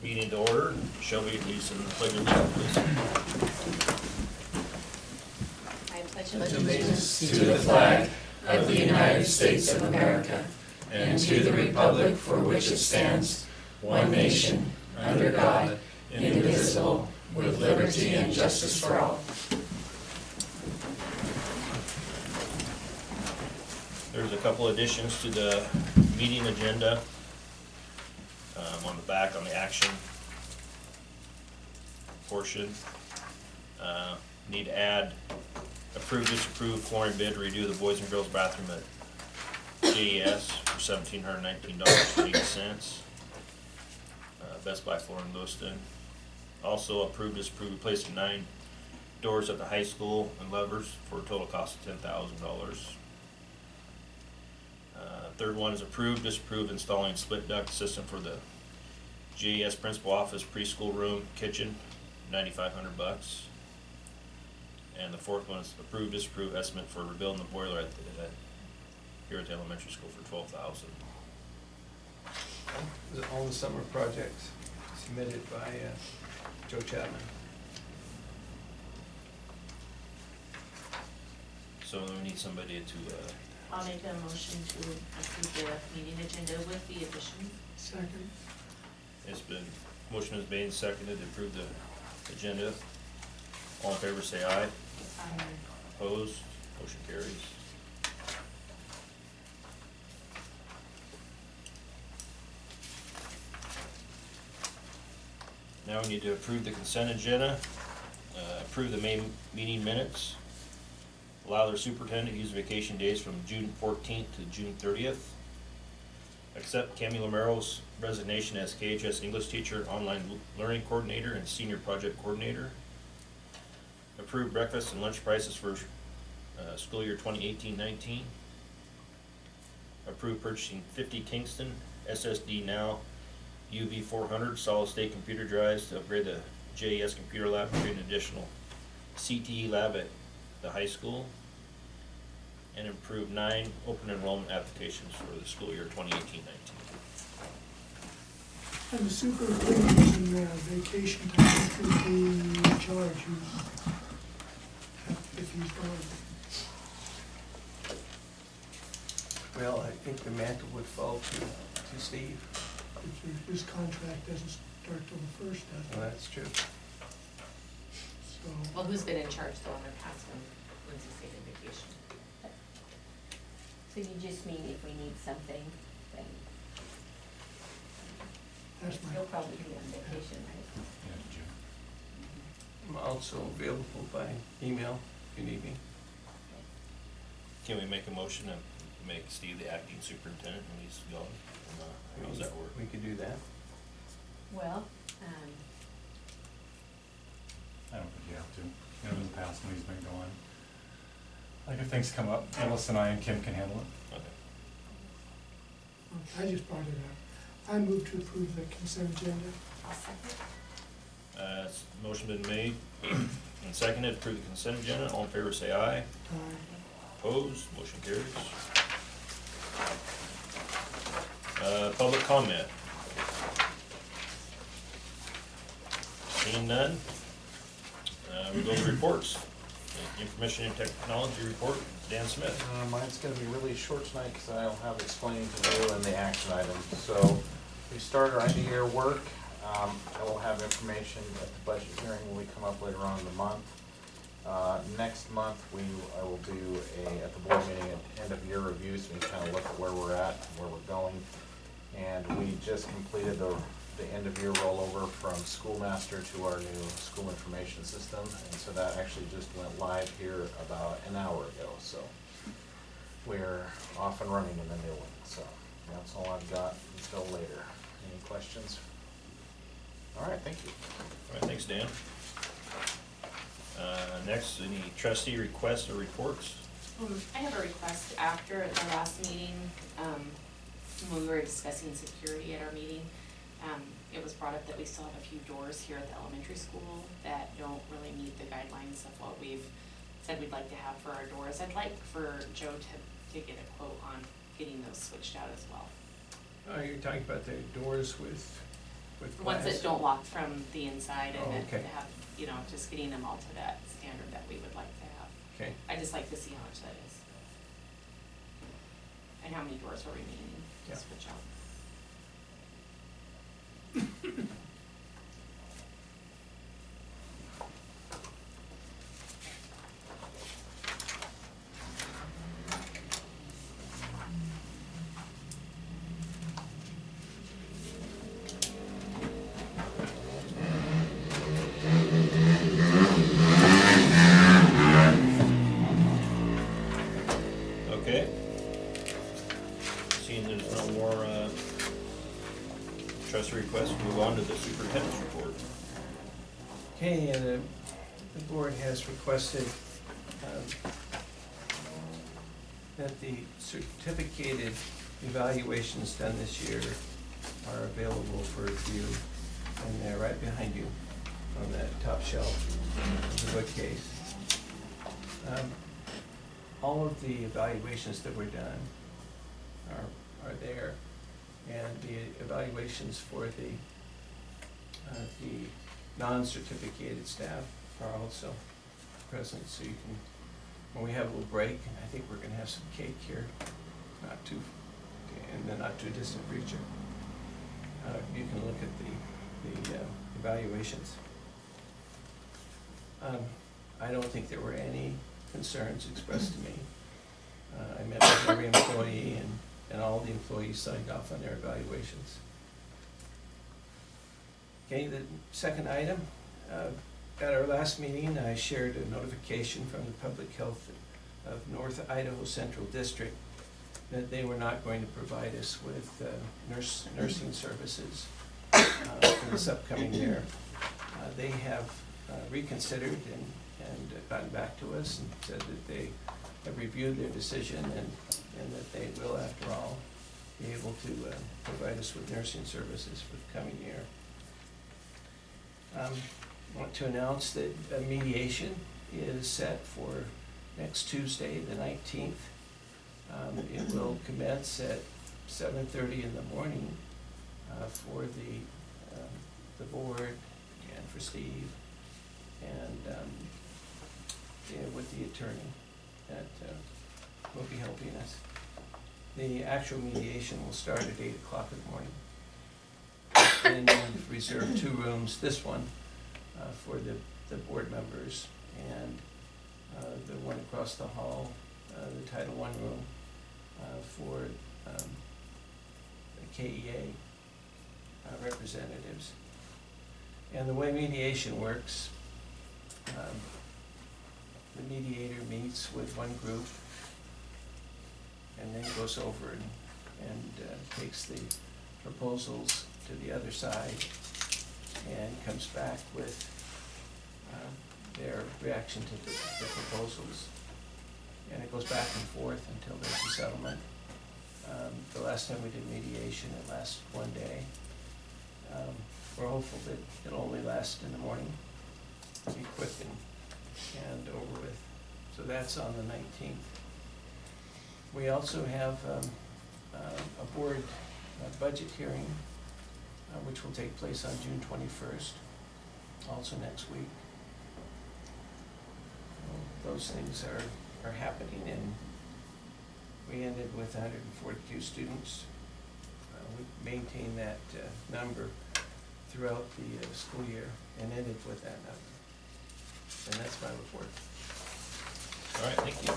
Meeting to order. Shelby, please, and the pledge of allegiance, please. I pledge allegiance to the flag of the United States of America and to the republic for which it stands, one nation, under God, indivisible, with liberty and justice for all. There's a couple additions to the meeting agenda. On the back, on the action portion, need to add approve, disapprove flooring bid to redo the boys and girls bathroom at JES for $1,719.80. Best Buy Flooring Lewiston. Also approve, disapprove replacing 9 doors at the high school and levers for a total cost of $10,000. Third one is approve, disapprove installing split duct system for the JES principal office, preschool room, kitchen, $9,500. And the fourth one is approve, disapprove estimate for rebuilding the boiler here at the elementary school for $12,000. All the summer projects submitted by Joe Chapman. So we need somebody to. I'll make a motion to approve the meeting agenda with the addition. Second. It's been, motion is made and seconded to approve the agenda. All in favor say aye. Aye. Opposed? Motion carries. Now we need to approve the consent agenda, approve the May meeting minutes, allow their superintendent to use vacation days from June 14th to June 30th, accept Cami Lamero's resignation as KHS English teacher, online learning coordinator, and senior project coordinator, approve breakfast and lunch prices for school year 2018-19, approve purchasing 50 Kingston SSD Now UV 400 solid state computer drives to upgrade the JES computer lab and create an additional CTE lab at the high school, and improve 9 open enrollment applications for the school year 2018-19. And the superintendent's in vacation time, could be charged if he's gone. Well, I think the mantle would fall to Steve. His contract doesn't start till the 1st, does it? Well, that's true. So, Well, who's been in charge though in the past when he's taken vacation? So you just mean if we need something, then that's my. he'll probably be on vacation, right? I'm also available by email if you need me. Can we make a motion and make Steve the acting superintendent when he's gone? How does that work? We could do that. Well, I don't think you have to. You know, in the past when he's been gone. Like if things come up, Ellis and I and Kim can handle it. Okay. I just brought it up. I move to approve the consent agenda. I'll second. Motion been made and seconded to approve the consent agenda. All in favor say aye. Opposed? Motion carries. Public comment. Seeing none. We go to reports. Information and technology report, Dan Smith. Mine's going to be really short tonight because I'll have explaining to do in the action items. So we started our end of year work. I will have information at the budget hearing when we come up later on in the month. Next month I will do at the board meeting an end of year review so we can kind of look at where we're at and where we're going. And we just completed the end of year rollover from Schoolmaster to our new school information system, and so that actually just went live here about an hour ago. So we're off and running in the new one. So that's all I've got until later. Any questions? All right, thank you. All right, thanks, Dan. Next, any trustee requests or reports? I have a request after the last meeting, when we were discussing security at our meeting. It was brought up that we still have a few doors here at the elementary school that don't really meet the guidelines of what we've said we'd like to have for our doors. I'd like for Joe to get a quote on getting those switched out as well. You're talking about the doors with with The ones glass? that don't lock from the inside Oh, and that okay. have, you know, just getting them all to that standard that we would like to have. Okay, I just like to see how much that is. And how many doors are remaining to Yeah. switch out. Okay. Seeing there's no more, trustee requests, we'll move on to the superintendent's report. okay, and the board has requested that the certificated evaluations done this year are available for review, and they're right behind you on that top shelf of the bookcase. All of the evaluations that were done are there, and the evaluations for the non-certificated staff are also present, so you can, when we have a little break, and I think we're gonna have some cake here, not too, in the not too distant future. You can look at the evaluations. I don't think there were any concerns expressed to me. I met with every employee, and all the employees signed off on their evaluations. Okay, the second item, at our last meeting, I shared a notification from the Public Health of North Idaho Central District that they were not going to provide us with nursing services for this upcoming year. They have reconsidered and gotten back to us and said that they have reviewed their decision and that they will, after all, be able to provide us with nursing services for the coming year. I want to announce that a mediation is set for next Tuesday, the 19th. It will commence at 7:30 in the morning for the board and for Steve and with the attorney that will be helping us. The actual mediation will start at 8 o'clock in the morning. And we've reserved 2 rooms, this one for the board members, and the one across the hall, the Title I room for the KEA representatives. And the way mediation works, the mediator meets with one group and then goes over and takes the proposals to the other side and comes back with their reaction to the proposals. And it goes back and forth until there's a settlement. The last time we did mediation, it lasted 1 day. We're hopeful that it'll only last in the morning, be quick and over with. So that's on the 19th. We also have a board budget hearing, which will take place on June 21st, also next week. Those things are happening, and we ended with 142 students. We maintained that number throughout the school year and ended with that number. And that's my report. All right, thank you.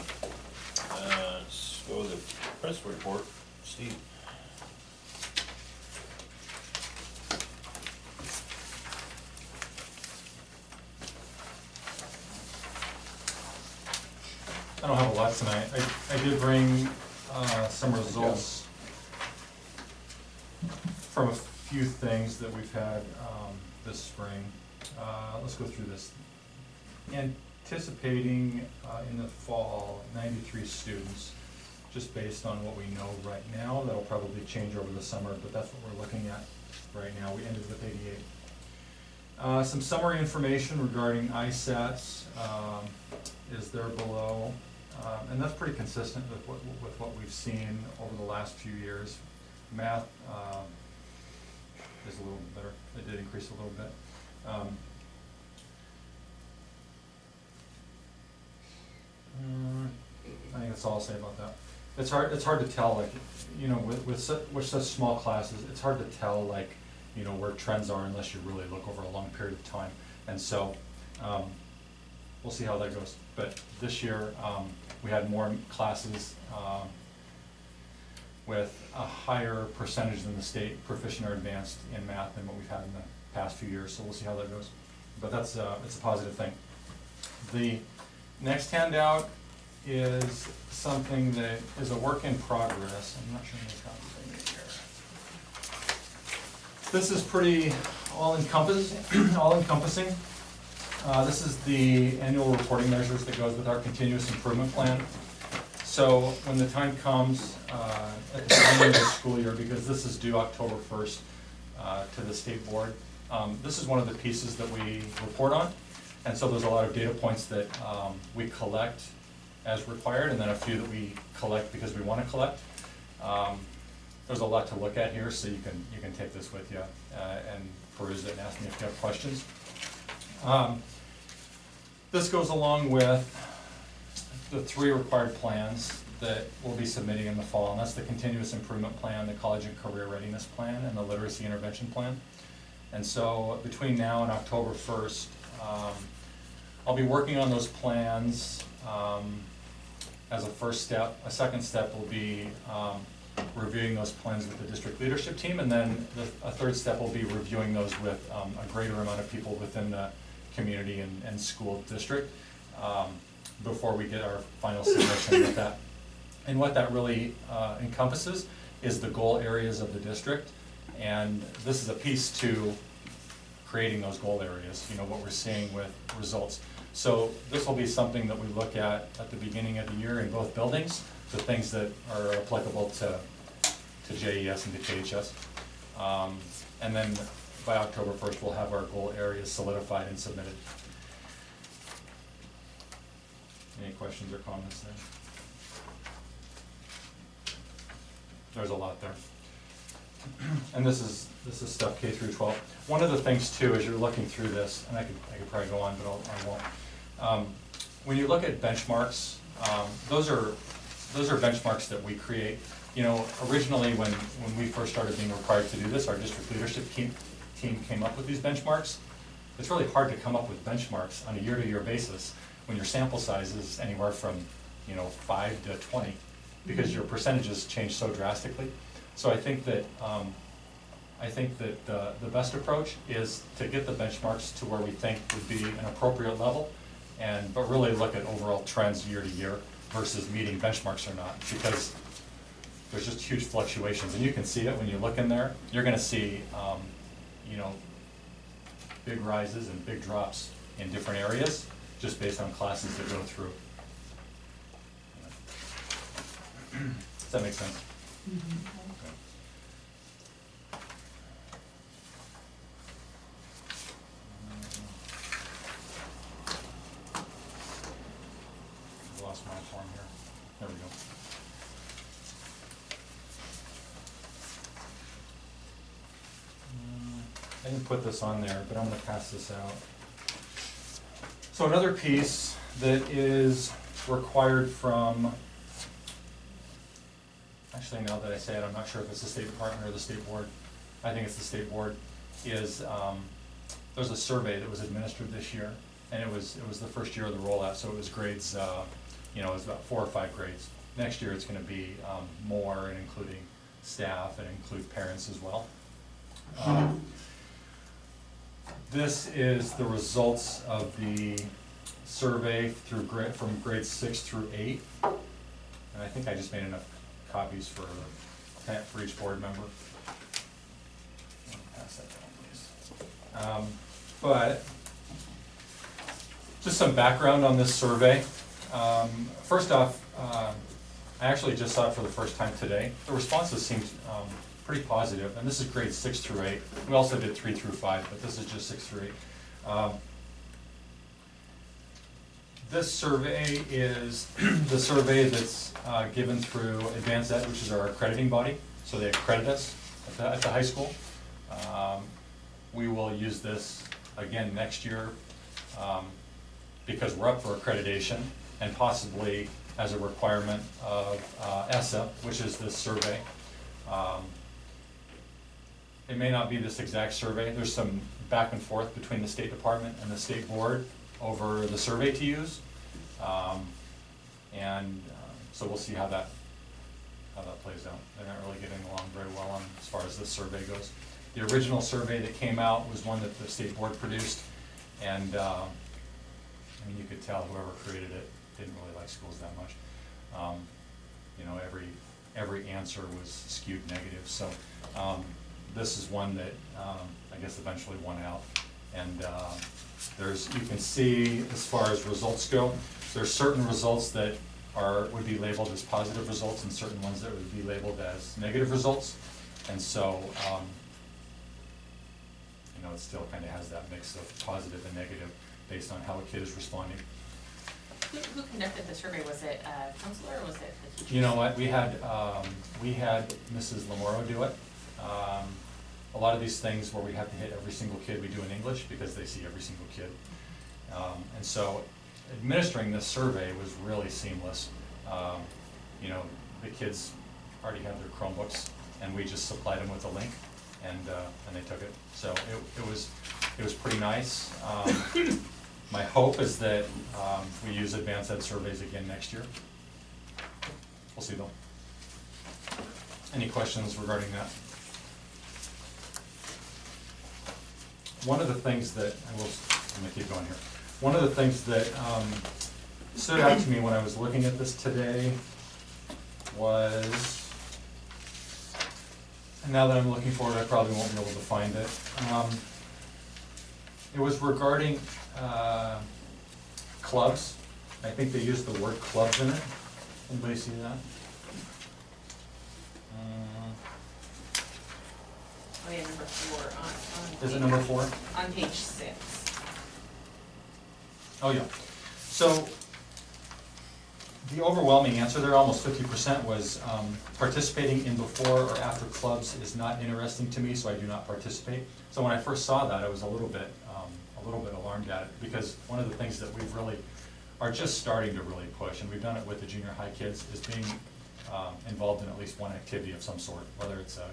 Let's go with the principal report. Steve. I don't have a lot tonight. I did bring some results from a few things that we've had this spring. Let's go through this. Anticipating in the fall 93 students, just based on what we know right now. That'll probably change over the summer, but that's what we're looking at right now. We ended with 88. Some summary information regarding ISATs is there below, and that's pretty consistent with what we've seen over the last few years. Math is a little bit better. It did increase a little bit. I think that's all I'll say about that. It's hard to tell, like, you know, with such small classes, it's hard to tell, like, you know, where trends are unless you really look over a long period of time. And so, we'll see how that goes. But this year, we had more classes with a higher percentage than the state proficient or advanced in math than what we've had in the past few years. So we'll see how that goes. But that's it's a positive thing. The next handout is something that is a work in progress. I'm not sure how many copies I made here. This is pretty all-encompassing. This is the annual reporting measures that goes with our continuous improvement plan. So when the time comes at the beginning of the school year, because this is due October 1st to the state board, this is one of the pieces that we report on. And so there's a lot of data points that we collect as required, and then a few that we collect because we want to collect. There's a lot to look at here, so you can take this with you and peruse it and ask me if you have questions. This goes along with the 3 required plans that we'll be submitting in the fall, and that's the continuous improvement plan, the college and career readiness plan, and the literacy intervention plan. And so between now and October 1st, I'll be working on those plans as a first step. A second step will be reviewing those plans with the district leadership team, and then a third step will be reviewing those with a greater amount of people within the community and school district before we get our final submission with that. And what that really encompasses is the goal areas of the district, and this is a piece to creating those goal areas, you know, what we're seeing with results. So this will be something that we look at the beginning of the year in both buildings, the things that are applicable to JES and to KHS. And then by October 1st, we'll have our goal areas solidified and submitted. Any questions or comments there? There's a lot there. And this is stuff K through 12. One of the things too, as you're looking through this, and I could probably go on, but I won't. When you look at benchmarks, those are benchmarks that we create. You know, originally when we first started being required to do this, our district leadership team came up with these benchmarks. It's really hard to come up with benchmarks on a year-to-year basis when your sample size is anywhere from, you know, 5 to 20, because your percentages change so drastically. So I think that the best approach is to get the benchmarks to where we think would be an appropriate level, but really look at overall trends year to year versus meeting benchmarks or not, because there's just huge fluctuations, and you can see it when you look in there. You're going to see, you know, big rises and big drops in different areas just based on classes that go through. Does that make sense? Mm-hmm. Lost my form here. There we go. I didn't put this on there, but I'm going to pass this out. So another piece that is required from, actually now that I say it, I'm not sure if it's the State Department or the State Board. I think it's the State Board. Is there's a survey that was administered this year, and it was the first year of the rollout, so it was grades, you know, it was about 4 or 5 grades. Next year it's going to be more, and including staff and include parents as well. This is the results of the survey through from grades 6 through 8, and I think I just made enough copies for each board member. Pass that down, please. But just some background on this survey. First off, I actually just saw it for the first time today. The responses seemed pretty positive, and this is grades 6 through 8. We also did 3 through 5, but this is just 6 through 8. This survey is the survey that's given through Advanced Ed, which is our accrediting body. So they accredit us at the high school. We will use this again next year because we're up for accreditation and possibly as a requirement of ESSA, which is this survey. It may not be this exact survey. There's some back and forth between the State Department and the State Board over the survey to use. So we'll see how that plays out. They're not really getting along very well on as far as this survey goes. The original survey that came out was one that the State Board produced, and I mean, you could tell whoever created it didn't really like schools that much. You know, every answer was skewed negative. So this is one that I guess eventually won out. And you can see as far as results go, there's certain results that would be labeled as positive results and certain ones that would be labeled as negative results. And so, you know, it still kind of has that mix of positive and negative based on how a kid is responding. Who conducted the survey? Was it a counselor or was it the teacher? You know what, we had Mrs. Lamoro do it. A lot of these things where we have to hit every single kid, we do in English because they see every single kid. And so administering this survey was really seamless. You know, the kids already have their Chromebooks and we just supplied them with a link and they took it. So it was pretty nice. My hope is that we use advanced ed surveys again next year. We'll see though. Any questions regarding that? One of the things that, I'm gonna keep going here. One of the things that stood out to me when I was looking at this today was, and now that I'm looking for it, I probably won't be able to find it. It was regarding clubs. I think they used the word clubs in it. Anybody see that? Oh yeah, number 4 Is it number 4? on page 6. Oh, yeah. So the overwhelming answer there, almost 50%, was participating in before or after clubs is not interesting to me, so I do not participate. So when I first saw that, I was a little bit alarmed at it, because one of the things that we've really are just starting to really push, and we've done it with the junior high kids, is being involved in at least one activity of some sort, whether it's a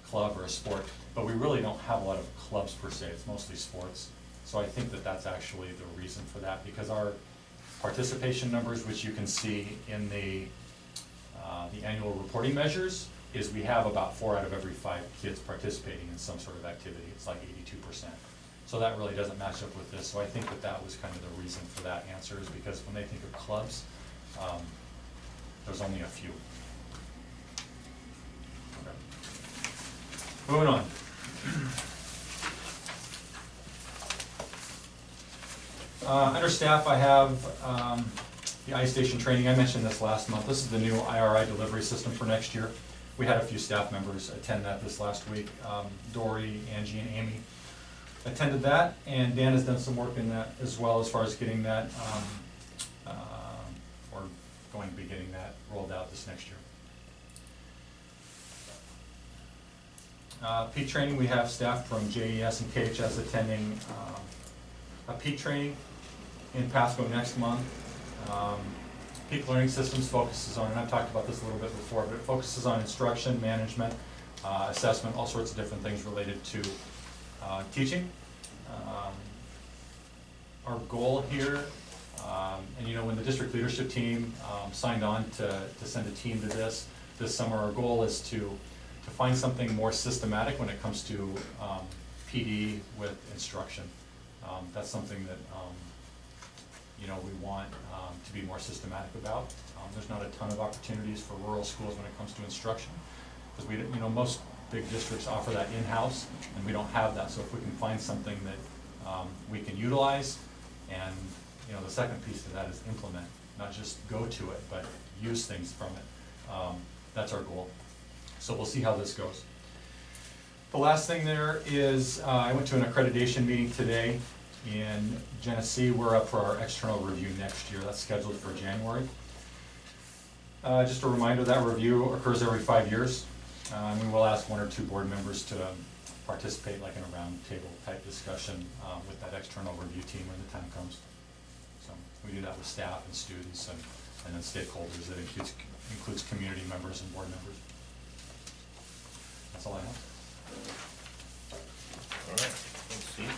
club or a sport. But we really don't have a lot of clubs per se. It's mostly sports. So I think that that's actually the reason for that, because our participation numbers, which you can see in the annual reporting measures, is we have about 4 out of every 5 kids participating in some sort of activity. It's like 82%. So that really doesn't match up with this. So I think that that was kind of the reason for that answer, is because when they think of clubs, there's only a few. Okay. Moving on. Under staff, I have the iStation training. I mentioned this last month. This is the new IRI delivery system for next year. We had a few staff members attend that this last week. Dory, Angie, and Amy attended that, and Dan has done some work in that as well, as far as getting that, or going to be getting that rolled out this next year. Peak training, we have staff from JES and KHS attending a peak training in Pasco next month. Peak Learning Systems focuses on, and I've talked about this a little bit before, but it focuses on instruction, management, assessment, all sorts of different things related to teaching. Our goal here, and you know, when the district leadership team signed on to send a team to this summer, our goal is to find something more systematic when it comes to PD with instruction. That's something that you know, we want to be more systematic about. There's not a ton of opportunities for rural schools when it comes to instruction, because we, you know, most big districts offer that in-house, and we don't have that. So if we can find something that we can utilize, and you know, the second piece to that is implement, not just go to it, but use things from it. That's our goal. So we'll see how this goes. The last thing there is, I went to an accreditation meeting today in Genesee. We're up for our external review next year. That's scheduled for January. Just a reminder, that review occurs every 5 years. We will ask 1 or 2 board members to participate like in a round table type discussion, with that external review team when the time comes. So we do that with staff and students and then stakeholders. That includes community members and board members. That's all I have. All right, thanks, Steve.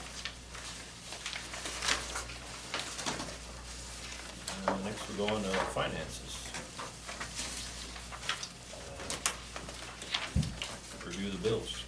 Next we're going to finances. Review the bills.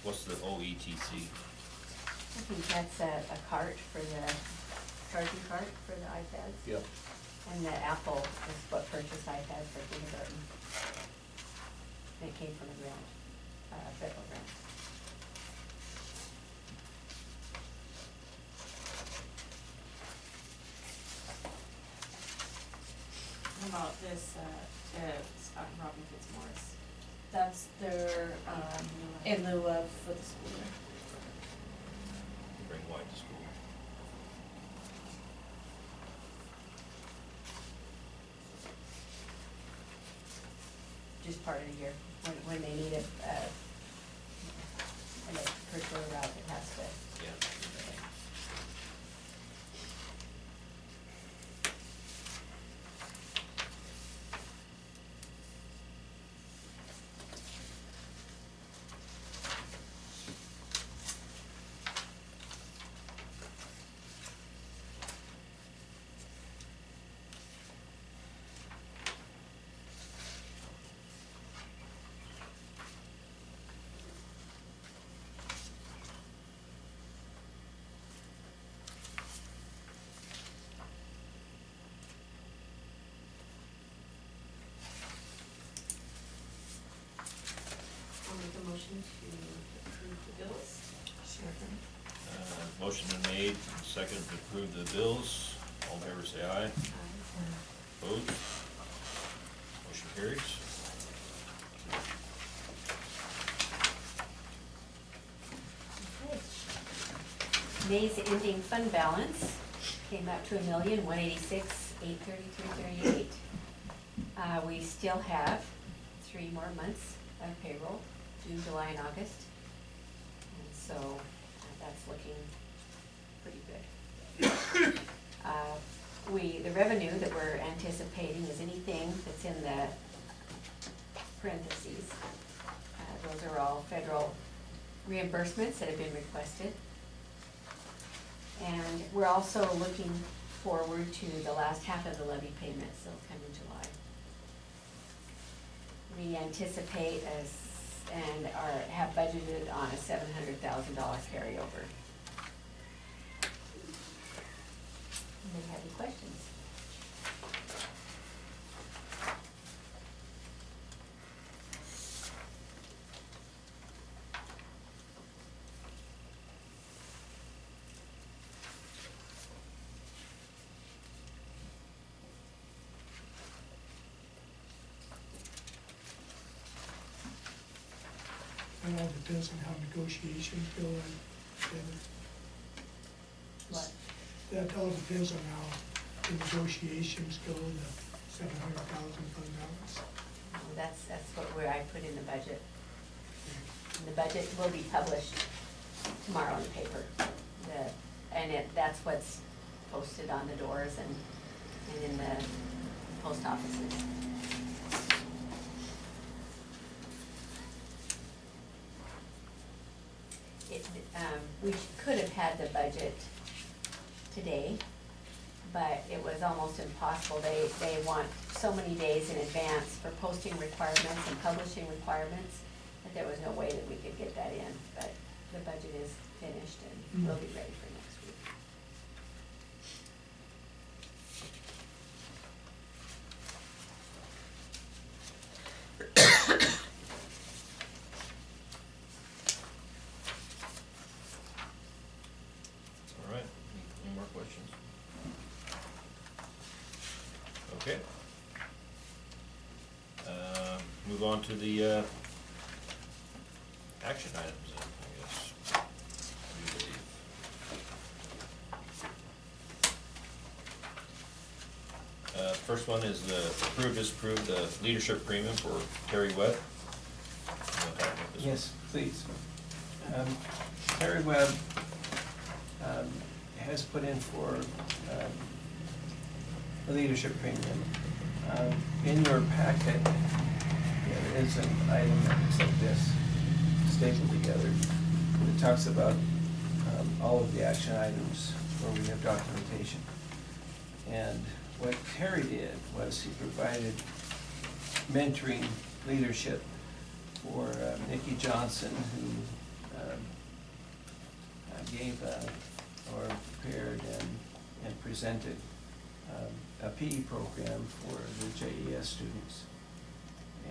What's the OETC? I think that's a cart for the, charging cart for the iPads. Yep. And the Apple is what purchased iPads for kindergarten. And it came from a grant, federal grant. How about this, to Scott and Robin Fitzmaurice? That's their, in lieu of for the school year. Bring White to school. Just part of the year, when they need it, an extracurricular route, it has to. Yeah. I'll make a motion to approve the bills. Second. Motion been made, second to approve the bills. All in favor say aye. Opposed? Motion carries. Okay. May's ending fund balance came out to $1,186,833.38. We still have 3 more months of payroll, June, July, and August. And so that's looking pretty good. The revenue that we're anticipating is anything that's in the parentheses. Those are all federal reimbursements that have been requested. And we're also looking forward to the last half of the levy payments that'll come in July. We anticipate have budgeted on a $700,000 carryover. Anybody have any questions? That all depends on how negotiations go and together. What? That all depends on how the negotiations go, the $700,000 fund balance. That's what I put in the budget. And the budget will be published tomorrow in the paper. That's what's posted on the doors and in the post offices. We could have had the budget today, but it was almost impossible. They want so many days in advance for posting requirements and publishing requirements that there was no way that we could get that in. But the budget is finished and will be ready for next week. All right, any more questions? Okay. Move on to the action items then, I guess. We believe. First one is the disapprove the leadership premium for Terry Webb. You wanna talk about this one? Yes, please. Terry Webb has put in for a leadership premium. In your packet, there is an item that looks like this, stapled together. It talks about all of the action items where we have documentation. And what Terry did was he provided mentoring leadership for Nikki Johnson, who gave or prepared and presented a PE program for the JES students.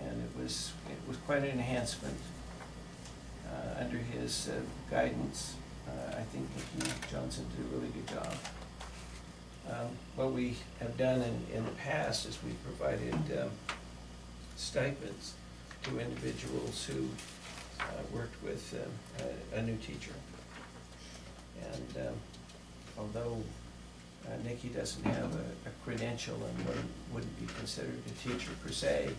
And it was quite an enhancement. Under his guidance, I think Nikki Johnson did a really good job. What we have done in the past is we provided stipends to individuals who worked with a new teacher. And although Nikki doesn't have a credential and wouldn't be considered a teacher per se,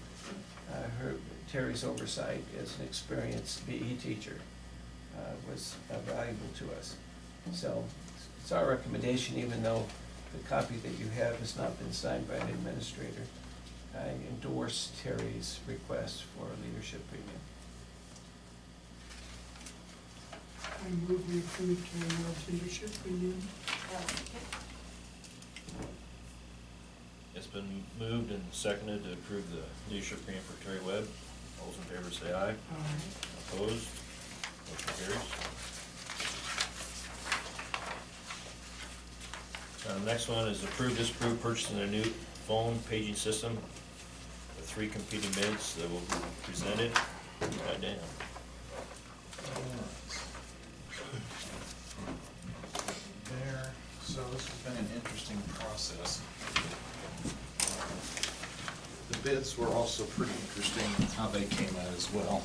Terry's oversight as an experienced BE teacher was valuable to us. So it's our recommendation, even though the copy that you have has not been signed by an administrator, I endorse Terry's request for a leadership premium. I move we approve Terry Webb's leadership premium. It's been moved and seconded to approve the leadership premium for Terry Webb. All those in favor say aye. Opposed? Motion carries. Next one is disapprove purchasing a new phone paging system. The 3 competing bids that will be presented by Dan. There, so this has been an interesting process. The bids were also pretty interesting, how they came out as well.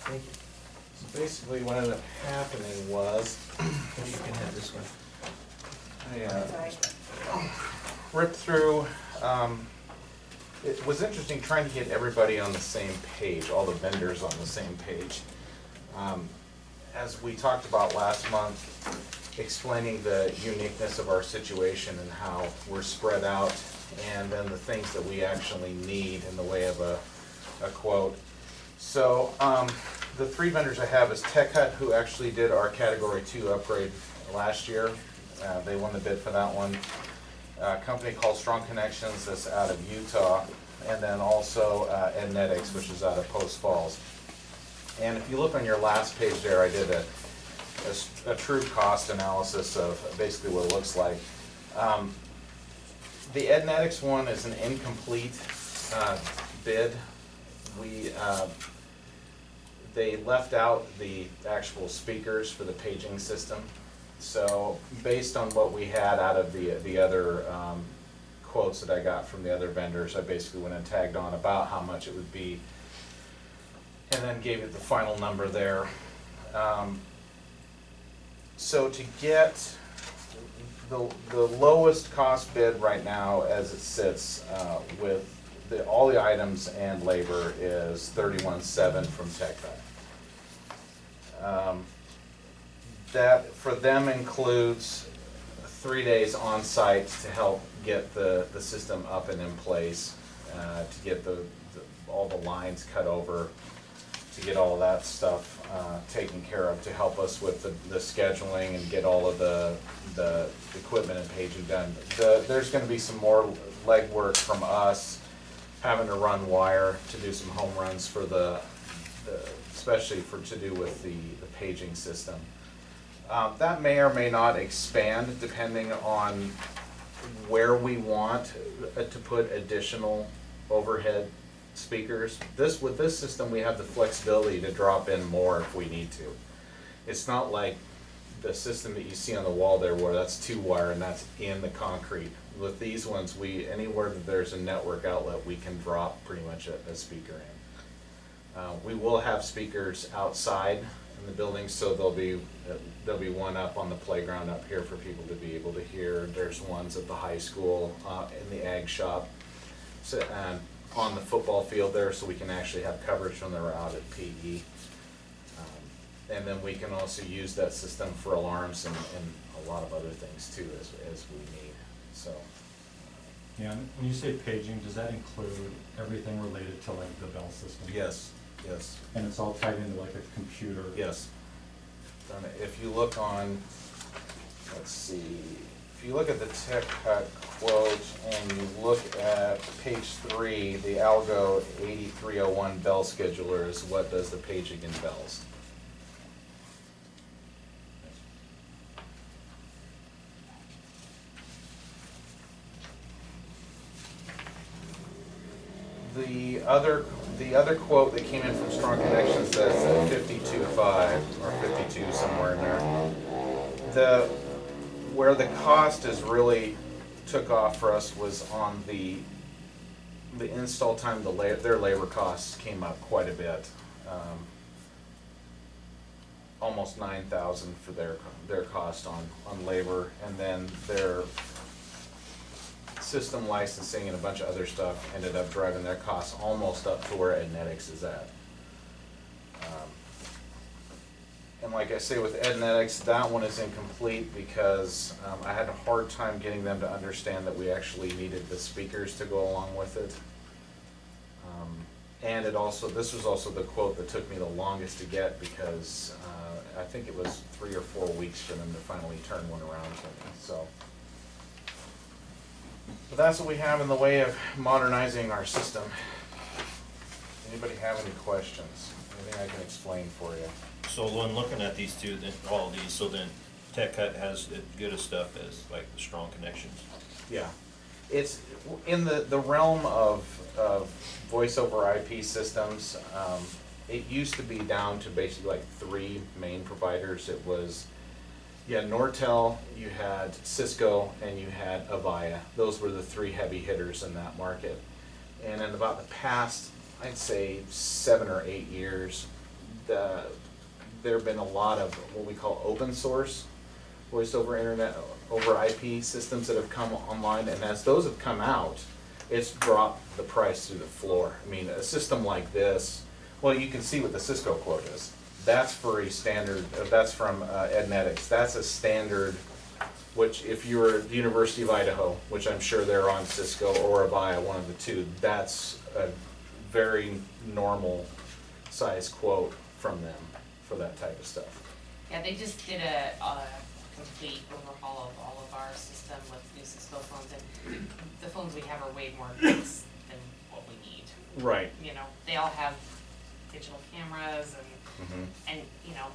Thank you. So basically what ended up happening was, You can have this one. I ripped through, it was interesting trying to get everybody on the same page, all the vendors on the same page. As we talked about last month, explaining the uniqueness of our situation and how we're spread out, and then the things that we actually need in the way of a quote. So the 3 vendors I have is Tech Hut, who actually did our Category 2 upgrade last year. They won the bid for that one. A company called Strong Connections that's out of Utah, and then also Ednetics, which is out of Post Falls. And if you look on your last page there, I did a true cost analysis of basically what it looks like. The Ednetics one is an incomplete bid. They left out the actual speakers for the paging system. So based on what we had out of the other quotes that I got from the other vendors, I basically went and tagged on about how much it would be, and then gave it the final number there. So to get the lowest cost bid right now as it sits with all the items and labor is $31,700 from Tech Hut. That for them includes 3 days on site to help get the system up and in place, to get all the lines cut over, to get all of that stuff taken care of, to help us with the scheduling and get all of the equipment and paging done. There's gonna be some more legwork from us, having to run wire to do some home runs for especially to do with the paging system. That may or may not expand depending on where we want to put additional overhead speakers. With this system, we have the flexibility to drop in more if we need to. It's not like the system that you see on the wall there where that's 2-wire and that's in the concrete. With these ones, anywhere that there's a network outlet, we can drop pretty much a speaker in. We will have speakers outside in the building, so there'll be one up on the playground up here for people to be able to hear. There's ones at the high school, in the ag shop, and on the football field there, so we can actually have coverage when they're out at PE. And then we can also use that system for alarms and a lot of other things too as we need. So. Yeah, and when you say paging, does that include everything related to like the bell system? Yes, yes. And it's all tied into like a computer? Yes. If you look on, let's see, if you look at the Tech Cut quote and you look at page 3, the Algo 8301 bell scheduler is what does the paging and bells. The other quote that came in from Strong Connections says 52.5 or 52 somewhere in there. Where the cost is really took off for us was on the install time. Their labor costs came up quite a bit, almost $9,000 for their cost on labor, and then their system licensing and a bunch of other stuff ended up driving their costs almost up to where Ednetics is at. And like I say, with Ednetics, that one is incomplete because I had a hard time getting them to understand that we actually needed the speakers to go along with it. And this was also the quote that took me the longest to get because I think it was 3 or 4 weeks for them to finally turn one around to me. So. But that's what we have in the way of modernizing our system. Anybody have any questions? Anything I can explain for you? So when looking at these two, all of these, so then Tech Cut has as good as stuff as like the Strong Connections. Yeah, it's in the realm of voice over IP systems. It used to be down to basically like 3 main providers. It was Nortel, you had Cisco, and you had Avaya. Those were the 3 heavy hitters in that market. And in about the past, I'd say 7 or 8 years, there have been a lot of what we call open source voice over internet, over IP systems that have come online. And as those have come out, it's dropped the price through the floor. I mean, a system like this, well, you can see what the Cisco quote is. That's for a standard, that's from Ednetics. That's a standard, which if you're the University of Idaho, which I'm sure they're on Cisco or Avaya, one of the two, that's a very normal size quote from them for that type of stuff. Yeah, they just did a complete overhaul of all of our system with new Cisco phones, and the phones we have are way more advanced than what we need. Right. You know, they all have digital cameras and and you know,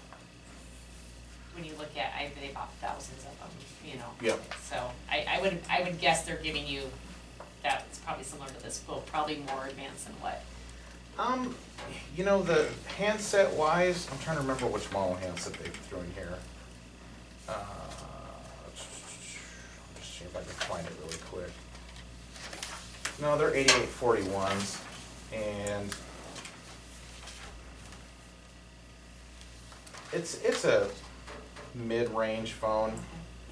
when you look at, they bought thousands of them, you know. Yep. So I would guess they're giving you, that's probably similar to this quote, probably more advanced than what. You know, the handset wise, I'm trying to remember which model handset they threw in here. Just see if I can find it really quick. No, they're 8841s, and it's a mid-range phone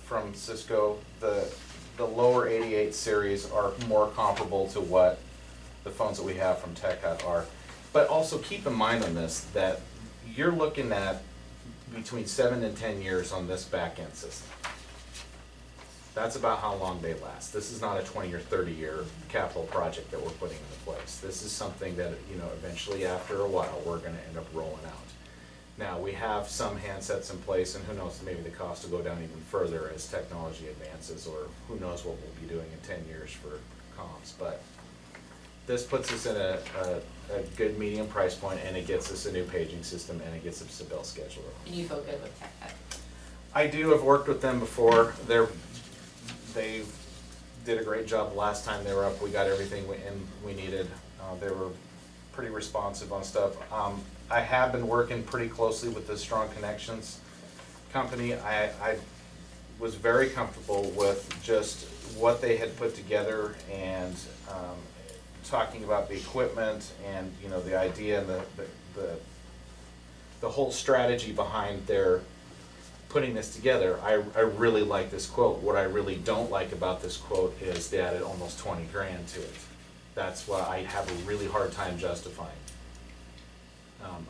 from Cisco. The lower 88 series are more comparable to what the phones that we have from TechHut are. But also keep in mind on this that you're looking at between 7 and 10 years on this back-end system. That's about how long they last. This is not a 20 or 30-year capital project that we're putting into place. This is something that, you know, eventually after a while, we're gonna end up rolling out. Now, we have some handsets in place, and who knows, maybe the cost will go down even further as technology advances, or who knows what we'll be doing in 10 years for comms. But this puts us in a good medium price point, and it gets us a new paging system, and it gets us a bill scheduler. And you feel good with Tech Cut? I do, have worked with them before. They did a great job the last time they were up. We got everything we needed. They were pretty responsive on stuff. I have been working pretty closely with the Strong Connections company. I was very comfortable with just what they had put together, and talking about the equipment and, you know, the idea and the whole strategy behind their putting this together. I really like this quote. What I really don't like about this quote is they added almost 20 grand to it. That's why I have a really hard time justifying.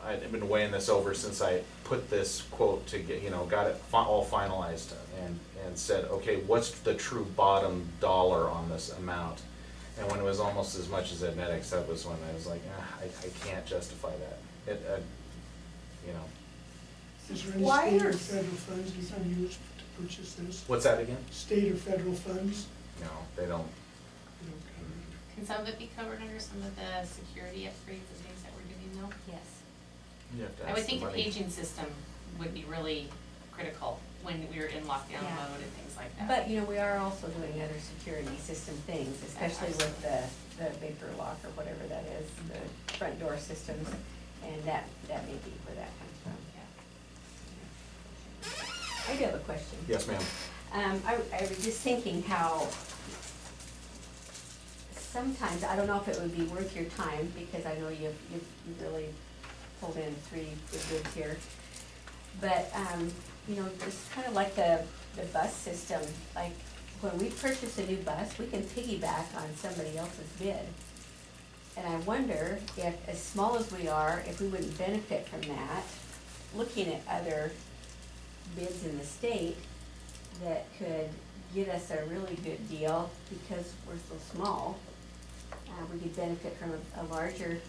I've been weighing this over since I put this quote to get, you know, got it all finalized and said, okay, what's the true bottom dollar on this amount? And when it was almost as much as Admetics, that was when I was like, I can't justify that. You know. Is there any Why state are or federal funds you can use to purchase this? What's that again? State or federal funds? No, they don't. You don't cover it. Can some of it be covered under some of the security upgrades and things that we're doing though? Yes. You have to I would ask think a somebody. paging system would be really critical when we were in lockdown Yeah. mode and things like that. But, you know, we are also doing other security system things, especially with the vapor lock or whatever that is, the front door systems, and that may be where that comes from. Yeah. I do have a question. Yes, ma'am. I was just thinking how sometimes, I don't know if it would be worth your time, because I know you've really pulled in 3 good bids here. But, you know, just kind of like the bus system, like when we purchase a new bus, we can piggyback on somebody else's bid. And I wonder if, as small as we are, if we wouldn't benefit from that, looking at other bids in the state that could get us a really good deal because we're so small. We could benefit from a larger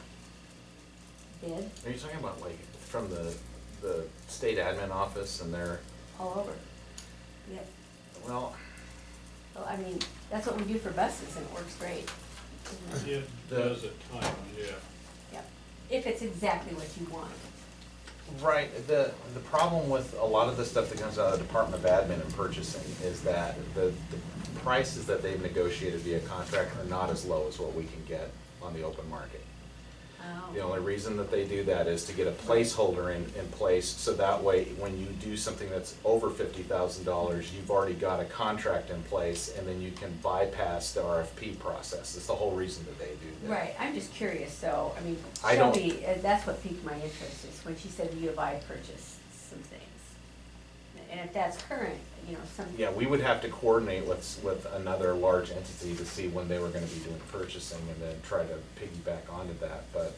bid Are you talking about like from the state admin office and their, all over. Yep. well, Well, I mean, that's what we do for buses and it works great. isn't it? It does at times, yeah. Yep. If it's exactly what you want. right, the problem with a lot of the stuff that comes out of the Department of Admin and Purchasing is that the prices that they've negotiated via contract are not as low as what we can get on the open market. The only reason that they do that is to get a placeholder in place, so that way, when you do something that's over $50,000, you've already got a contract in place, and then you can bypass the RFP process. That's the whole reason that they do that. Right, I'm just curious, so, I mean, I don't- Shelby, that's what piqued my interest, is when she said U of I purchased some things. And if that's current, you know, some. Yeah, we would have to coordinate with another large entity to see when they were gonna be doing purchasing and then try to piggyback onto that, but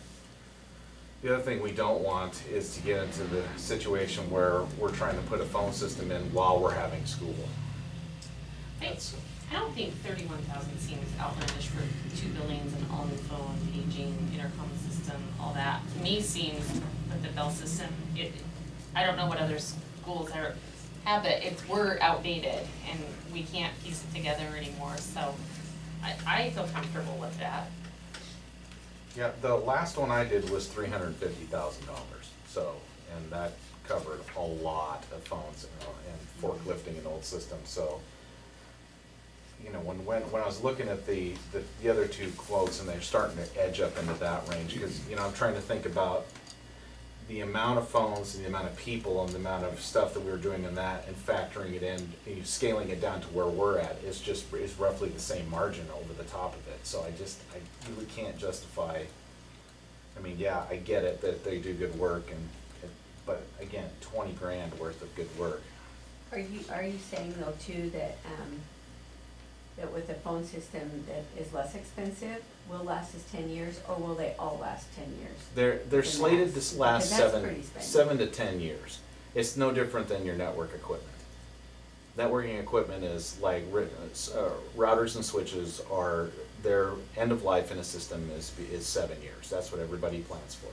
the other thing we don't want is to get into the situation where we're trying to put a phone system in while we're having school. I don't think 31,000 seems outlandish for 2 buildings and all new phone, paging, intercom system, all that. To me seems with the bell system, I don't know what other schools have it, we're outdated and we can't piece it together anymore, so I feel comfortable with that. Yeah, the last one I did was $350,000, so, and that covered a lot of phones, you know, and forklifting and old systems, so. You know, when I was looking at the other 2 quotes, and they're starting to edge up into that range, because, you know, I'm trying to think about the amount of phones and the amount of people and the amount of stuff that we were doing in that, and factoring it in, and scaling it down to where we're at, is roughly the same margin over the top of it, so I really can't justify. I mean, yeah, I get it that they do good work, but again, 20 grand worth of good work. Are you saying though too that, that with a phone system that is less expensive, will last us 10 years, or will they all last 10 years? They're slated to last Because that's pretty spendy. 7 to 10 years. It's no different than your network equipment. networking equipment is like routers and switches are, their end of life in a system is 7 years. That's what everybody plans for.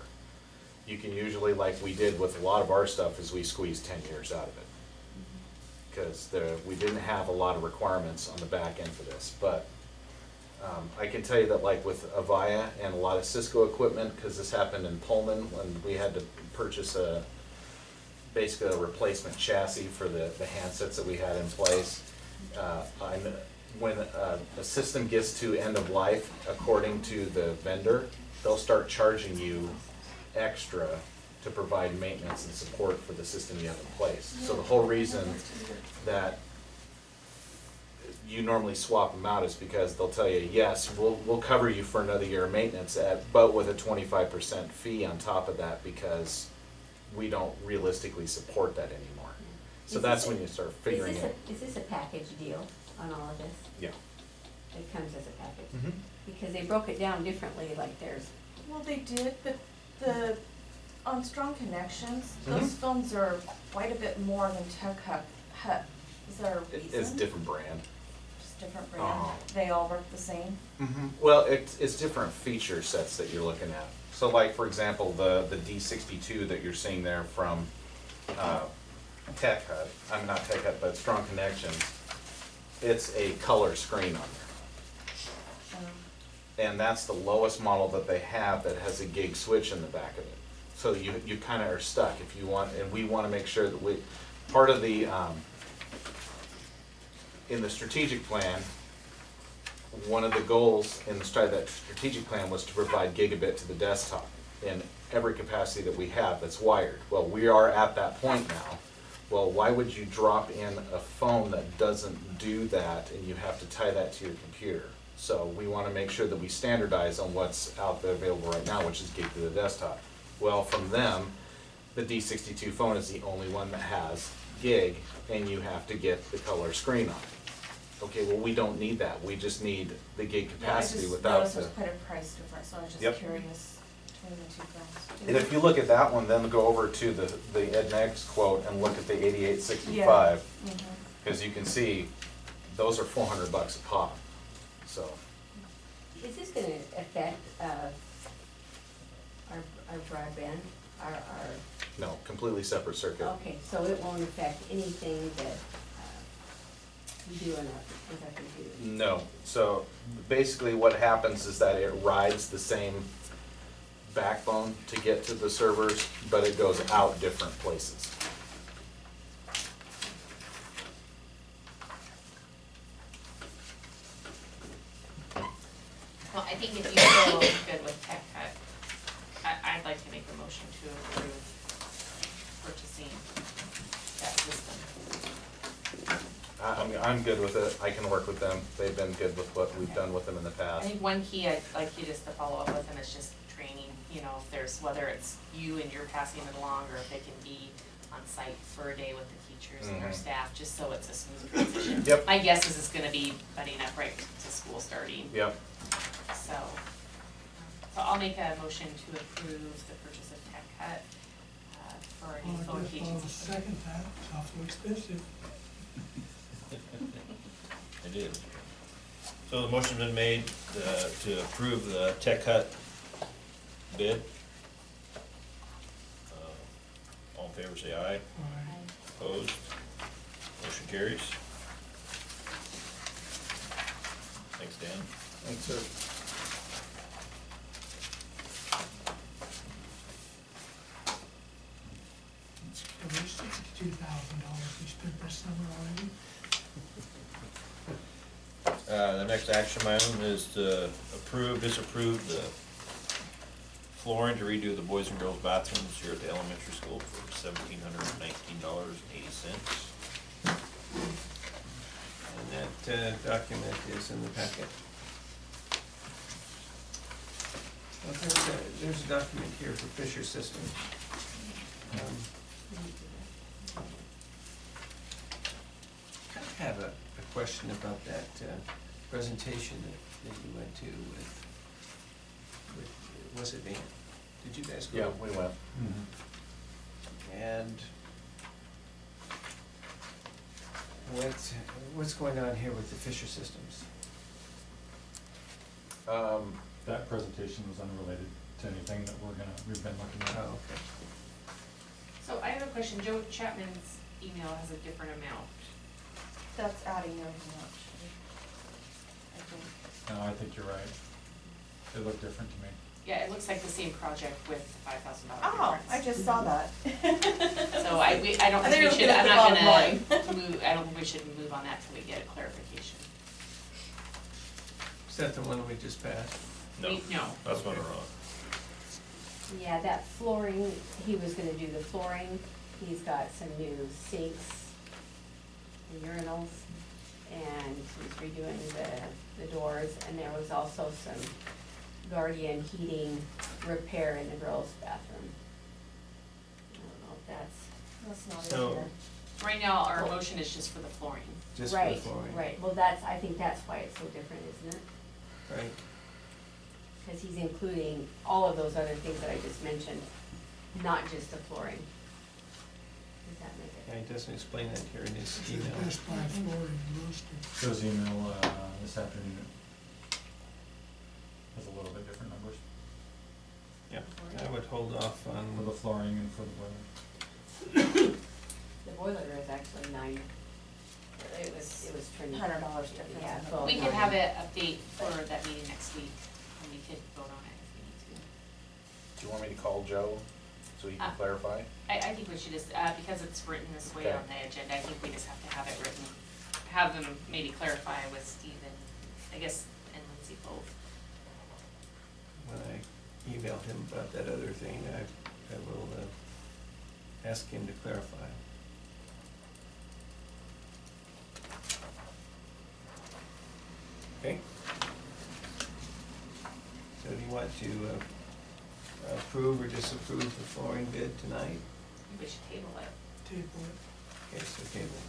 You can usually, like we did with a lot of our stuff, is we squeezed 10 years out of it. Because we didn't have a lot of requirements on the back end for this. But I can tell you that like with Avaya and a lot of Cisco equipment, because this happened in Pullman when we had to purchase basically a replacement chassis for the handsets that we had in place. When a system gets to end of life, according to the vendor, they'll start charging you extra to provide maintenance and support for the system you have in place. So the whole reason that you normally swap them out is because they'll tell you, yes, we'll cover you for another year of maintenance, but with a 25% fee on top of that, because we don't realistically support that anymore. So that's when you start figuring it. Is this a package deal on all of this? Yeah. It comes as a package? Mhm. Because they broke it down differently, like there's, Well, they did, but on Strong Connections, those phones are quite a bit more than Tech Hut. Is there a reason? It's a different brand. Just different brand? They all work the same? Well, it's different feature sets that you're looking at. So like, for example, the D62 that you're seeing there from Tech Hut, I'm not Tech Hut, but Strong Connections, it's a color screen on there. And that's the lowest model that they have that has a gig switch in the back of it. So you kind of are stuck if you want, and we want to make sure that part of the, in the strategic plan, one of the goals in that strategic plan was to provide gigabit to the desktop in every capacity that we have that's wired. Well, we are at that point now. Well, why would you drop in a phone that doesn't do that and you have to tie that to your computer? So we want to make sure that we standardize on what's out there available right now, which is gig to the desktop. Well, from them, the D62 phone is the only one that has gig, and you have to get the color screen on it. Okay, well, we don't need that. We just need the gig capacity without I just the. noticed there's quite a price difference, so I was just Yep. curious between the two phones. And if you look at that one, then go over to the EdNext quote and look at the 8865, because you can see those are $400 a pop. So. is this gonna affect, our broadband, our, No, completely separate circuit. okay, so it won't affect anything that, we do with our computer? No. So basically what happens is that it rides the same backbone to get to the servers, but it goes out different places. Well, I think if you feel good with Tech Hut, I'd like to make a motion to approve purchasing that system. I'm good with it. I can work with them. They've been good with what we've done with them in the I past. think one key I'd like you just to follow up with them is just training, you know, if there's, whether it's you and you're passing it along, or if they can be on site for a day with the teachers and their staff, just so it's a smooth transition. Yep. My guess is it's gonna be budding up right to school starting, Yep. so. So I'll make a motion to approve the purchase of Tech Hut, for a new phone I'll caging just system. second that, it's awful expensive. It is. So the motion's been made to approve the Tech Hut bid. All in favor, say aye. Opposed? Motion carries. Thanks, Dan. Thanks, sir. So there's $62,000 we spent this summer already. The next action item is to disapprove the flooring to redo the boys and girls bathrooms here at the elementary school for $1,719.80. And that document is in the packet. Well, there's a document here for Fisher Systems. I have a question about that presentation that you went to with was it Van? Did you guys go? Yeah, we went. And What's going on here with the Fisher Systems? That presentation was unrelated to anything that we've been looking at. Oh, okay. So I have a question, Joe Chapman's email has a different amount. That's adding everything up, I think. No, I think you're right. It looked different to me. Yeah, it looks like the same project with $5,000 Oh, difference. I just saw that. So I don't I think we think should, we're I'm looking not at the gonna move, I don't think we should move on that till we get a clarification. Is that the one we just passed? No, No. that's one we're on. Yeah, that flooring, he was gonna do the flooring, he's got some new sinks and urinals, and he's redoing the doors, and there was also some Guardian heating repair in the girls' bathroom. I don't know if That's not So- in here. Right now, our motion is just for the flooring. Just for the right, flooring? right, well, I think that's why it's so different, isn't it? Right. Because he's including all of those other things that I just mentioned, not just the flooring. Does that make Yeah, it? he doesn't explain that here in his It's the email. best buy flooring in Lewiston. Joe's email this afternoon has a little bit different numbers Yeah, I would hold off for the on, flooring and for the boiler. The boiler is actually it was trending. $100 difference. Yeah, in the so- We could have an update for that meeting next week, and we could vote on it if we need to. Do you want me to call Joe so he can clarify? I think we should just, because it's written this way Okay. on the agenda, I think we just have to have it written, have them maybe clarify with Steve and, I guess, and Lindsay both. when I email him about that other thing, I will ask him to clarify. Okay? So do you want to approve or disapprove the flooring bid tonight? I think we should table it. Table it. Okay, so table.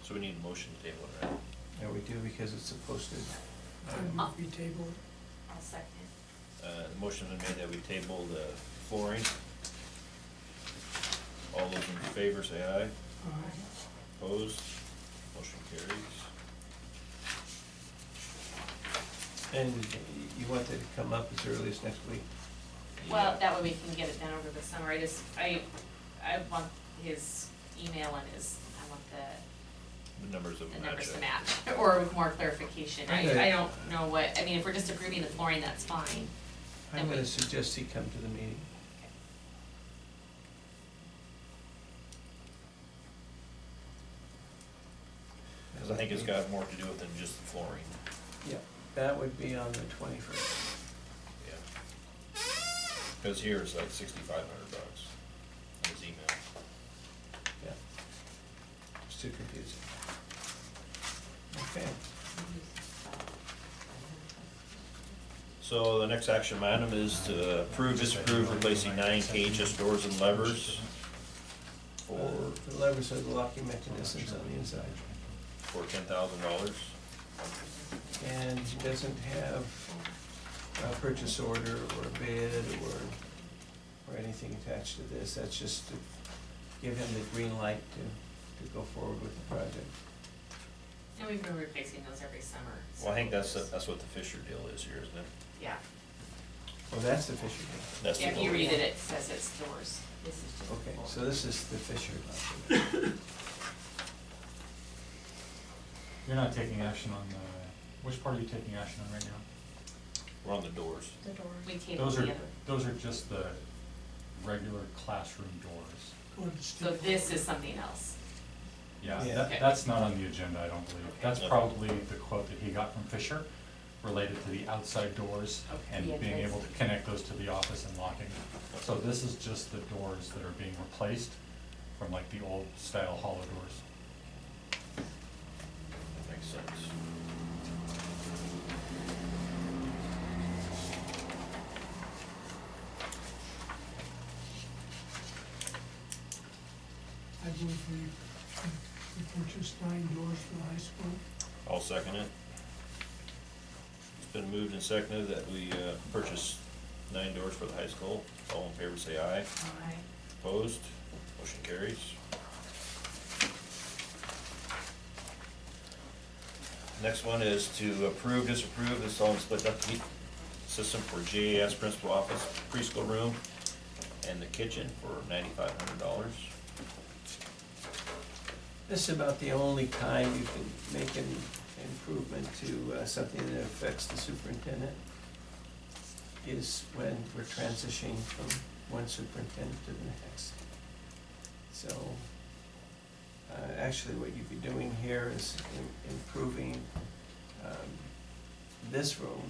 So we need a motion to table it, right? Yeah, we do because it's a posted. I move we table it. I'll second it. The motion has been made that we table the flooring. All those in favor say aye. Opposed? Motion carries. And you want that to come up as early as next week? Well, that way we can get it done over the summer, I want his email and I want The numbers of the the numbers match. to match, or more clarification. Okay. I don't know what, I mean, if we're just approving the flooring, that's fine. I'm Then we- gonna suggest he come to the meeting. Because I think it's got more to do with than just the flooring. Yeah, that would be on the 21st. Yeah. Because here it's like $6,500 in his email. Yeah. It's too confusing. Okay. So the next action item is to approve, disapprove replacing 9 KHS doors and levers for The levers are the locking mechanisms on the inside. $10,000. And he doesn't have a purchase order or a bid or anything attached to this. That's just to give him the green light to go forward with the project. And we've been replacing those every summer. Well, I think so- that's what the Fisher deal is here, isn't it? Yeah, Oh, that's the Fisher deal. That's the yeah, if you door. read it, it says it's doors. This is just. Okay, so this is the Fisher. You're not taking action on the, which part are you taking action on right now? We're on the doors. The doors. We tabled Those the are, other. those are just the regular classroom doors. Go to So Steve. this is something else. Yeah, Yeah. that, that's not on the agenda, I don't believe. That's Okay. probably the quote that he got from Fisher related to the outside doors Okay. and The being able entrance. to connect those to the office and locking. So this is just the doors that are being replaced from like the old style hollow doors. That makes sense. I move we purchased 9 doors for the high school. I'll second it. It's been moved and seconded that we purchase 9 doors for the high school. All in favor say aye. Aye. Opposed? Motion carries. Next one is to approve, disapprove, install and split duct heat system for JAS principal office, preschool room, and the kitchen for $9,500. This is about the only time you can make an improvement to something that affects the superintendent, is when we're transitioning from one superintendent to the next. So, actually what you'd be doing here is improving this room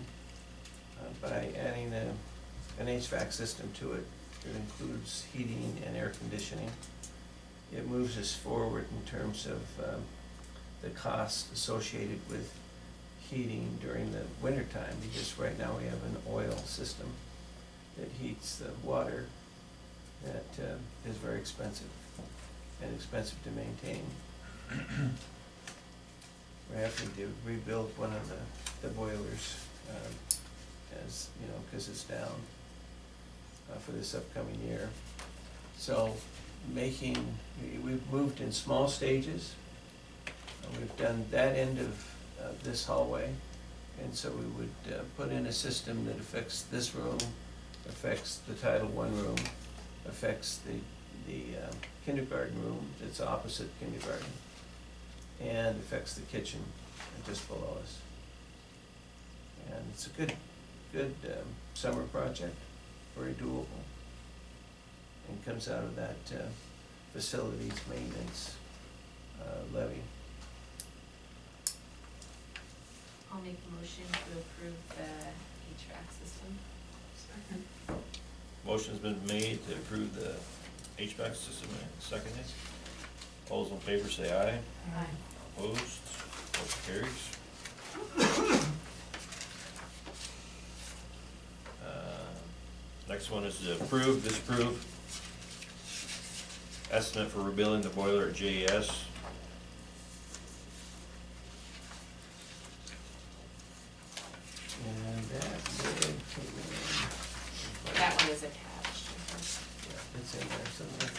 by adding an HVAC system to it. It includes heating and air conditioning. It moves us forward in terms of the cost associated with heating during the winter time, because right now we have an oil system that heats the water that is very expensive and expensive to maintain. We're having to rebuild one of the boilers, as you know, because it's down for this upcoming year. So we've moved in small stages. We've done that end of this hallway, and so we would put in a system that affects this room, affects the Title I room, affects the kindergarten room that's opposite kindergarten, and affects the kitchen just below us. And it's a good summer project, very doable, and comes out of that facilities maintenance levy. I'll make a motion to approve the HVAC system. Second. Motion's been made to approve the HVAC system and seconded. All those in favor say aye. Aye. Opposed? Motion carries. Next one is to approve, disapprove estimate for rebuilding the boiler at JES. And that bid came in. That one is attached. Yeah, it's in there somewhere.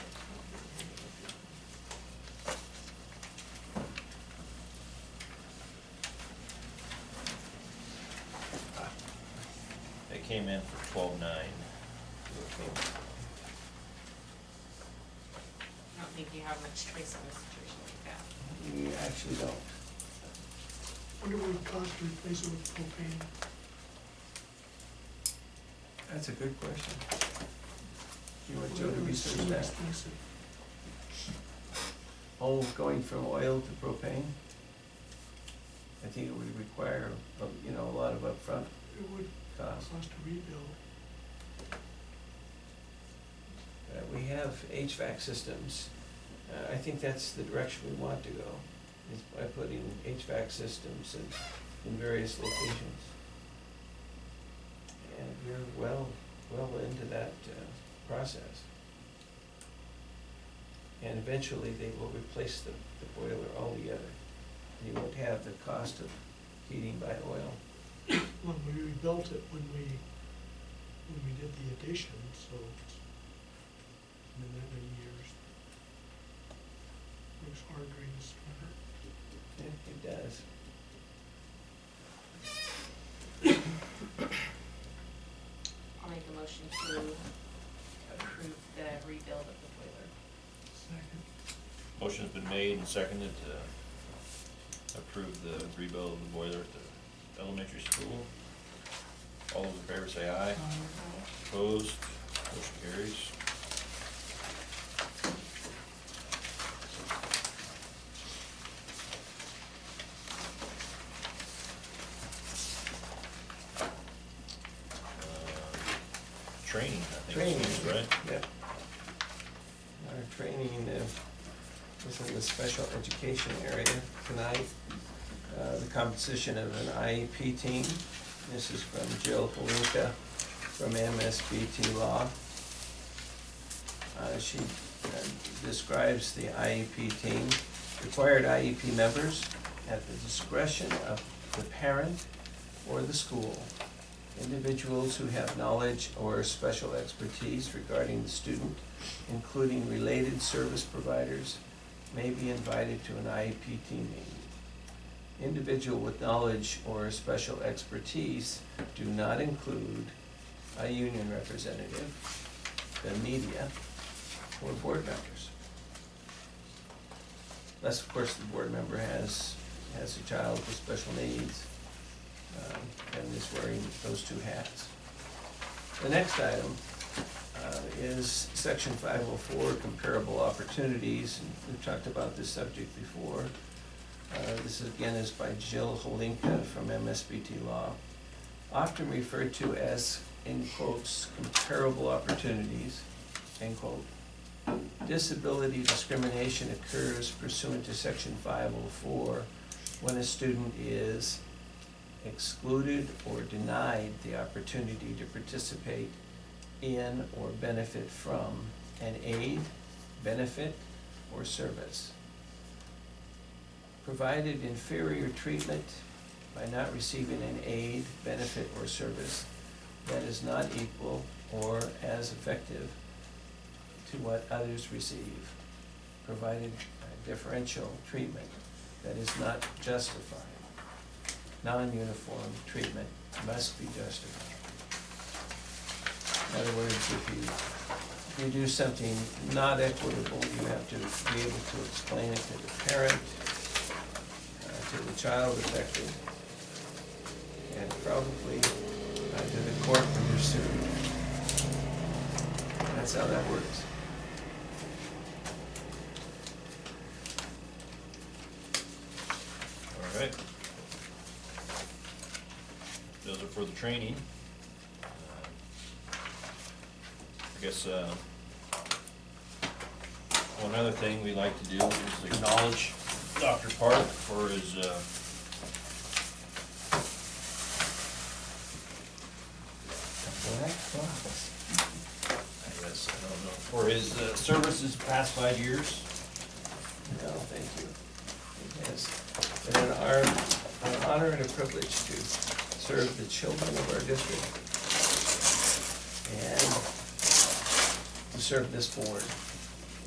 It came in for $12,900. I don't think you have much choice in a situation like that. We actually don't. What do we cost to replace it with propane? That's a good question. You want Joe to Well, it's research so that? expensive. Oh, going from oil to propane? I think it would require, you know, a lot of upfront It would cost. cost to rebuild. We have HVAC systems. I think that's the direction we want to go, is by putting HVAC systems in various locations. And we're well into that process. And eventually they will replace the boiler altogether. You won't have the cost of heating by oil. Well, we rebuilt it when we did the addition, so it's been that many years. Looks hard during the summer. Yeah, it does. I'll make a motion to approve the rebuild of the boiler. Second. Motion's been made and seconded to approve the rebuild of the boiler at the elementary school. All those in favor say aye. Opposed? Motion carries. Training, I think. Training, is right? Yep. Our training is in the special education area tonight. The composition of an Iep team. This is from Jill Holinka from MSBT Law. She describes the Iep team. Required Iep members at the discretion of the parent or the school Individuals who have knowledge or special expertise regarding the student, including related service providers, may be invited to an Iep Team meeting. Individual with knowledge or special expertise do not include a union representative, the media, or board members. Unless, of course, the board member has a child with special needs and is wearing those two hats. The next item is section 504, comparable opportunities. And we've talked about this subject before. This again is by Jill Holinka from MSBT Law. Often referred to as, in quotes, comparable opportunities, end quote. Disability discrimination occurs pursuant to section 504 when a student is excluded or denied the opportunity to participate in or benefit from an aid, benefit, or service. Provided inferior treatment by not receiving an aid, benefit, or service that is not equal or as effective to what others receive. Provided differential treatment that is not justified. Non-uniform treatment must be justified. In other words, if you do something not equitable, you have to be able to explain it to the parent, to the child affected, and probably to the court when you're sued. That's how that works. All right. Those are for the training. I guess one other thing we like to do is acknowledge Dr. Park for his for his services past 5 years. No, thank you. It has been an honor and a privilege to serve the children of our district and to serve this board.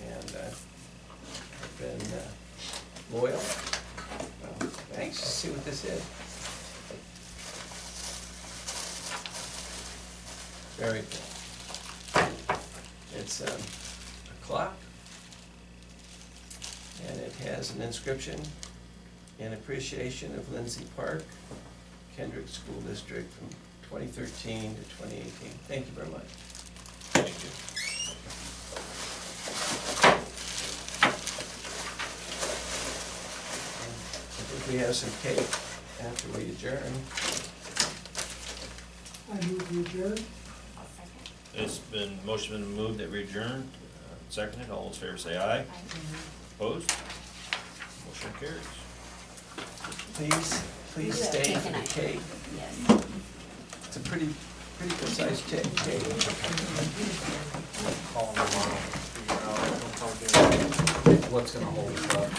And I've been loyal. Thanks. See what this is. Very cool. It's a clock, and it has an inscription in appreciation of Lindsay Park, Kendrick School District from 2013 to 2018. Thank you very much. Thank you. I think we have some cake after we adjourn. I move to adjourn. I'll second. It's been, motion been moved that we adjourn. Seconded, all those in favor say aye. Opposed? Motion carries. Please stay for the cake. Yes. It's a pretty good sized cake. Call them tomorrow, figure out what's gonna hold us up.